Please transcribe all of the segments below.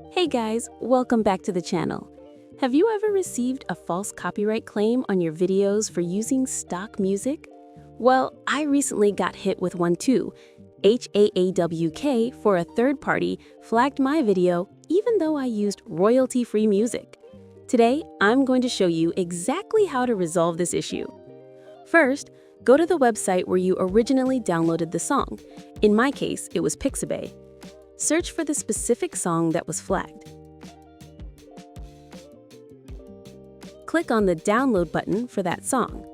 Hey guys, welcome back to the channel. Have you ever received a false copyright claim on your videos for using stock music? Well, I recently got hit with one too. HAAWK for a third party flagged my video even though I used royalty-free music. Today, I'm going to show you exactly how to resolve this issue. First, go to the website where you originally downloaded the song. In my case, it was Pixabay. Search for the specific song that was flagged. Click on the download button for that song.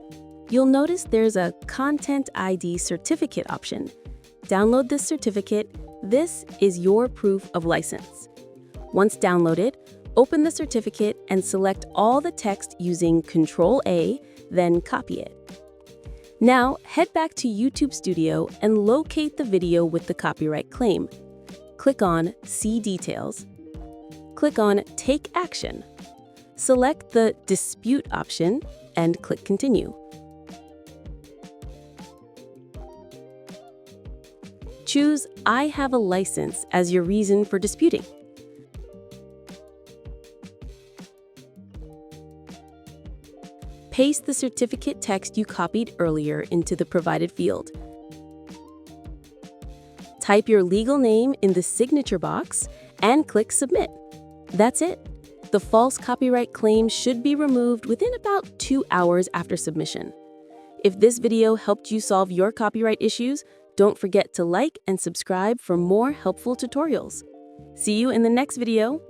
You'll notice there's a Content ID certificate option. Download this certificate. This is your proof of license. Once downloaded, open the certificate and select all the text using Ctrl-A, then copy it. Now, head back to YouTube Studio and locate the video with the copyright claim. Click on See Details. Click on Take Action. Select the Dispute option and click Continue. Choose I have a license as your reason for disputing. Paste the certificate text you copied earlier into the provided field. Type your legal name in the signature box and click Submit. That's it. The false copyright claim should be removed within about 2 hours after submission. If this video helped you solve your copyright issues, don't forget to like and subscribe for more helpful tutorials. See you in the next video.